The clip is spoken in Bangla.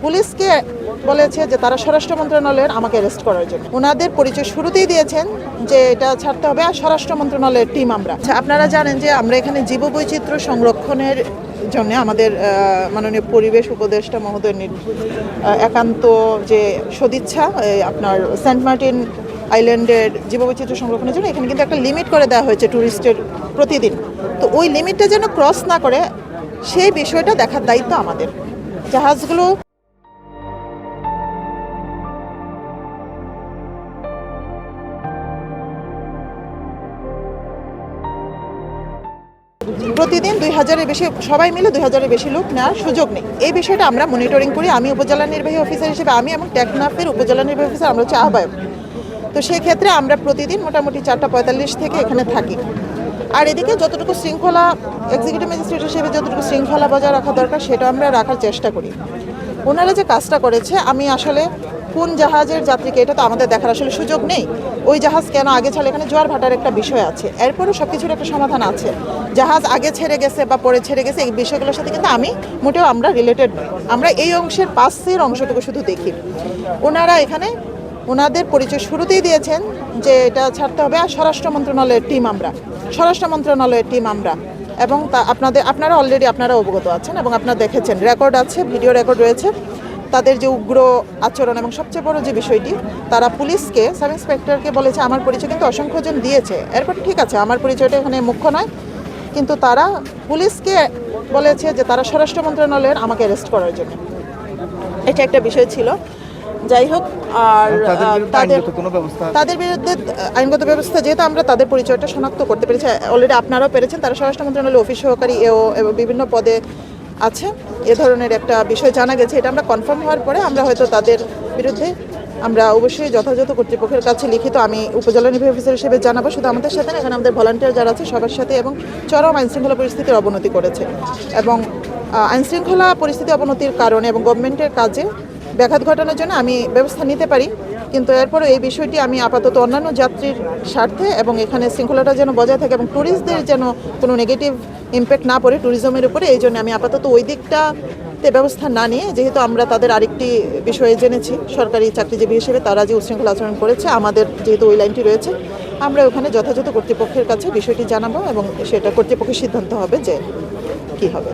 পুলিশকে বলেছে যে তারা স্বরাষ্ট্র মন্ত্রণালয়ের আমাকে অ্যারেস্ট করার জন্য। ওনাদের পরিচয় শুরুতেই দিয়েছেন যে এটা ছাড়তে হবে, আর স্বরাষ্ট্র মন্ত্রণালয়ের টিম আমরা। আচ্ছা, আপনারা জানেন যে আমরা এখানে জীববৈচিত্র্য সংরক্ষণের জন্য আমাদের মাননীয় পরিবেশ উপদেষ্টা মহোদয়ের একান্ত যে সদিচ্ছা, আপনার সেন্ট মার্টিন আইল্যান্ডের জীববৈচিত্র্য সংরক্ষণের জন্য এখানে কিন্তু একটা লিমিট করে দেওয়া হয়েছে ট্যুরিস্টের প্রতিদিন। তো ওই লিমিটটা যেন ক্রস না করে সেই বিষয়টা দেখার দায়িত্ব আমাদের। জাহাজগুলো প্রতিদিন 2000-এর বেশি, সবাই মিলে 2000-এর বেশি লোক নেওয়ার সুযোগ নেই। এই বিষয়টা আমরা মনিটরিং করি। আমি উপজেলা নির্বাহী অফিসার হিসেবে আমি এবং টেকনাফের উপজেলা নির্বাহী অফিসার আমরা হচ্ছে আহ্বায়ক। তো সেই ক্ষেত্রে আমরা প্রতিদিন মোটামুটি 4:45 থেকে এখানে থাকি। আর এদিকে যতটুকু শৃঙ্খলা, এক্সিকিউটিভ ম্যাজিস্ট্রেট হিসেবে যতটুকু শৃঙ্খলা বজায় রাখা দরকার সেটা আমরা রাখার চেষ্টা করি। ওনারা যে কাজটা করেছে, আমি আসলে কোন জাহাজের যাত্রীকে এটা তো আমাদের দেখার আসলে সুযোগ নেই। ওই জাহাজ কেন আগে ছাড়লে, এখানে জোয়ার ভাটার একটা বিষয় আছে, এরপরও সব কিছুর একটা সমাধান আছে। জাহাজ আগে ছেড়ে গেছে বা পরে ছেড়ে গেছে, এই বিষয়গুলোর সাথে কিন্তু মোটেও আমরা রিলেটেড নই। আমরা এই অংশের পাশের অংশটুকু শুধু দেখি। ওনারা এখানে ওনাদের পরিচয় শুরুতেই দিয়েছেন যে এটা ছাড়তে হবে, আর স্বরাষ্ট্র মন্ত্রণালয়ের টিম আমরা, স্বরাষ্ট্র মন্ত্রণালয়ের টিম আমরা। এবং আপনারা অলরেডি আপনারা অবগত আছেন এবং আপনারা দেখেছেন, রেকর্ড আছে, ভিডিও রেকর্ড রয়েছে তাদের যে উগ্র আচরণ। এবং সবচেয়ে বড় যে বিষয়টি, তারা পুলিশকে, সাব ইন্সপেক্টরকে বলেছে আমার পরিচয় কিন্তু অসংখ্যজন দিয়েছে। এরপর ঠিক আছে, আমার পরিচয়টা এখানে মুখ্য নয়, কিন্তু তারা পুলিশকে বলেছে যে তারা স্বরাষ্ট্র মন্ত্রণালয়ের আমাকে অ্যারেস্ট করার জন্য। এটা একটা বিষয় ছিল। যাই হোক, আর তাদের বিরুদ্ধে আইনগত ব্যবস্থা, যেহেতু আমরা তাদের পরিচয়টা শনাক্ত করতে পেরেছি, অলরেডি আপনারাও পেরেছেন, তারা স্বরাষ্ট্র মন্ত্রণালয়ের অফিস সহকারী এবং বিভিন্ন পদে আছে, এ ধরনের একটা বিষয় জানা গেছে। এটা আমরা কনফার্ম হওয়ার পরে আমরা হয়তো তাদের বিরুদ্ধে আমরা অবশ্যই যথাযথ কর্তৃপক্ষের কাছে লিখিত আমি উপজেলা নির্বাহী অফিসার হিসেবে জানাবো। শুধু আমাদের সাথে না, এখানে আমাদের ভলান্টিয়ার যারা আছে সবার সাথে, এবং চরম আইনশৃঙ্খলা পরিস্থিতির অবনতি করেছে। এবং আইনশৃঙ্খলা পরিস্থিতি অবনতির কারণে এবং গভর্নমেন্টের কাজে ব্যাঘাত ঘটানোর জন্য আমি ব্যবস্থা নিতে পারি, কিন্তু এরপরে এই বিষয়টি আমি আপাতত অন্যান্য যাত্রীর স্বার্থে এবং এখানে শৃঙ্খলাটা যেন বজায় থাকে এবং ট্যুরিস্টদের যেন কোনো নেগেটিভ ইম্প্যাক্ট না পড়ে ট্যুরিজমের উপরে, এই জন্য আমি আপাতত ওই দিকটাতে ব্যবস্থা না নিয়ে, যেহেতু আমরা তাদের আরেকটি বিষয়ে জেনেছি সরকারি চাকরিজীবী হিসেবে তারা যে উচ্ছৃঙ্খল আচরণ করেছে, আমাদের যেহেতু ওই লাইনটি রয়েছে, আমরা ওখানে যথাযথ কর্তৃপক্ষের কাছে বিষয়টি জানাবো এবং সেটা কর্তৃপক্ষের সিদ্ধান্ত হবে যে কী হবে।